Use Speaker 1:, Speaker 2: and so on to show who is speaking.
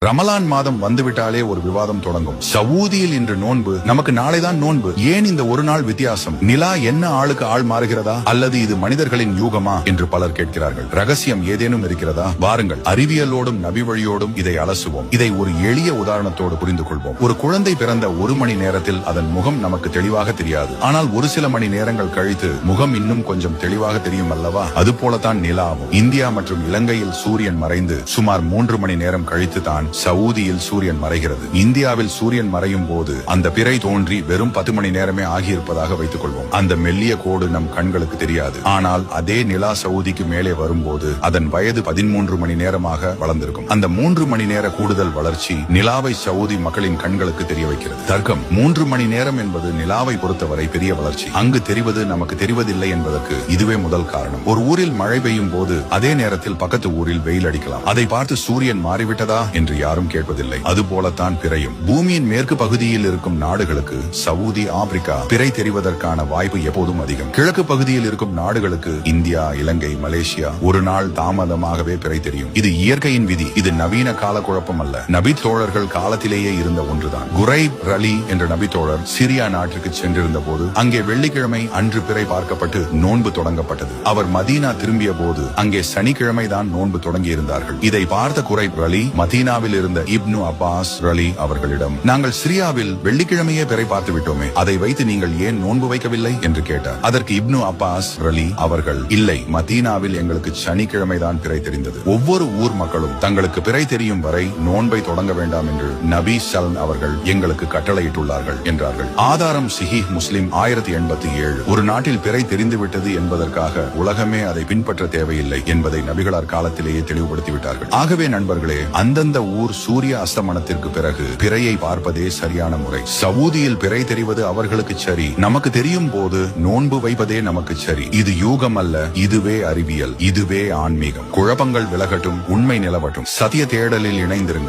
Speaker 1: ரமலான் மாதம் வந்துவிட்டாலே ஒரு விவாதம் தொடங்கும். சவூதியில் இன்று நோன்பு, நமக்கு நாளைதான் நோன்பு, ஏன் இந்த ஒரு நாள் வித்தியாசம்? நிலா என்ன ஆளுக்கு ஆள் மாறுகிறதா, அல்லது இது மனிதர்களின் யூகமா என்று பலர் கேட்கிறார்கள். ரகசியம் ஏதேனும் இருக்கிறதா? வாருங்கள், அறிவியலோடும் நபி வழியோடும் இதை அலசுவோம். இதை ஒரு எளிய உதாரணத்தோடு புரிந்து கொள்வோம். ஒரு குழந்தை பிறந்த ஒரு மணி நேரத்தில் அதன் முகம் நமக்கு தெளிவாக தெரியாது. ஆனால் ஒரு சில மணி நேரங்கள் கழித்து முகம் இன்னும் கொஞ்சம் தெளிவாக தெரியும் அல்லவா? அது போலத்தான் நிலாவும். இந்தியா மற்றும் இலங்கையில் சூரியன் மறைந்து சுமார் 3 மணி நேரம் கழித்து தான் சவூதியில் சூரியன் மறைகிறது. இந்தியாவில் சூரியன் மறையும் போது அந்த பிறை தோன்றி வெறும் 10 மணி நேரமே ஆகியிருப்பதாக வைத்துக் கொள்வோம். அந்த மெல்லிய கோடு நம் கண்களுக்கு தெரியாது. ஆனால் அதே நிலா சவூதிக்கு மேலே வரும்போது அதன் வயது 13 மணி நேரமாக வளர்ந்திருக்கும். அந்த 3 மணி நேர கூடுதல் வளர்ச்சி நிலாவை சவூதி மக்களின் கண்களுக்கு தெரிய வைக்கிறது. தர்க்கம், 3 மணி நேரம் என்பது நிலாவை பொறுத்தவரை பெரிய வளர்ச்சி. அங்கு தெரிவது நமக்கு தெரிவதில்லை என்பதற்கு இதுவே முதல் காரணம். ஒரு ஊரில் மழை பெய்யும் போது அதே நேரத்தில் பக்கத்து ஊரில் வெயில் அடிக்கலாம். அதை பார்த்து சூரியன் மாறிவிட்டதா என்று யாரும் கேட்பதில்லை. அதுபோலத்தான் பிறையும். பூமியின் மேற்கு பகுதியில் இருக்கும் நாடுகளுக்கு சவூதி, ஆப்பிரிக்கா பிறை தெரிவதற்கான வாய்ப்பு எப்போதும் அதிகம். கிழக்கு பகுதியில் இருக்கும் நாடுகளுக்கு இந்தியா, இலங்கை, மலேசியா ஒரு நாள் தாமதமாகவே பிறை தெரியும். இது இயற்கையின் விதி. இது நவீன கால குழப்பம் அல்ல. நபி தோழர்கள் காலத்திலேயே இருந்த ஒன்றுதான். குரைப் ரலி என்ற நபி தோழர் சிரியா நாட்டிற்கு சென்றிருந்த போது அங்கே வெள்ளிக்கிழமை அன்று பிறை பார்க்கப்பட்டு நோன்பு தொடங்கப்பட்டது. அவர் மதீனா திரும்பிய போது அங்கே சனிக்கிழமை தான் நோன்பு தொடங்கி இருந்தார்கள். இதை பார்த்த குரைப் ரலி மதீனாவில் இருந்த இப்னு அப்பாஸ் ரலி அவர்களிடம், நாங்கள் சிரியாவில் வெள்ளிக்கிழமையே பிறை பார்த்து விட்டோமே, அதை வைத்து நீங்கள் ஏன் நோன்பு வைக்கவில்லை என்று கேட்டார். அதற்கு இப்னு அப்பாஸ் ரலி அவர்கள், இல்லை, மதீனாவில் எங்களுக்கு சனிக்கிழமை தான் பிறை தெரிந்தது. ஒவ்வொரு ஊர் மக்களும் தங்களுக்கு பிறை தெரியும் வரை நோன்பை தொடங்க வேண்டாம் என்று நபி ஸல்லல்லாஹு அவர்கள் எங்களுக்கு கட்டளையிட்டுள்ளார்கள் என்றார்கள். ஆதாரம் சஹீஹ் முஸ்லிம் 1087. ஒரு நாட்டில் பிறை தெரிந்துவிட்டது என்பதற்காக உலகமே அதை பின்பற்ற தேவையில்லை என்பதை நபிகளார் காலத்திலேயே தெளிவுபடுத்திவிட்டார்கள். ஆகவே நண்பர்களே, அந்தந்த ஊர் சூரிய அஸ்தமனத்திற்கு பிறகு பிறையை பார்ப்பதே சரியான முறை. சவூதியில் பிறை தெரிவது அவர்களுக்கு சரி, நமக்கு தெரியும் போது நோன்பு வைப்பதே நமக்கு சரி. இது யூகம் அல்ல, இதுவே அறிவியல், இதுவே ஆன்மீகம். குழப்பங்கள் விலகட்டும், உண்மை நிலவட்டும். சத்திய தேடலில் இணைந்திருங்கள்.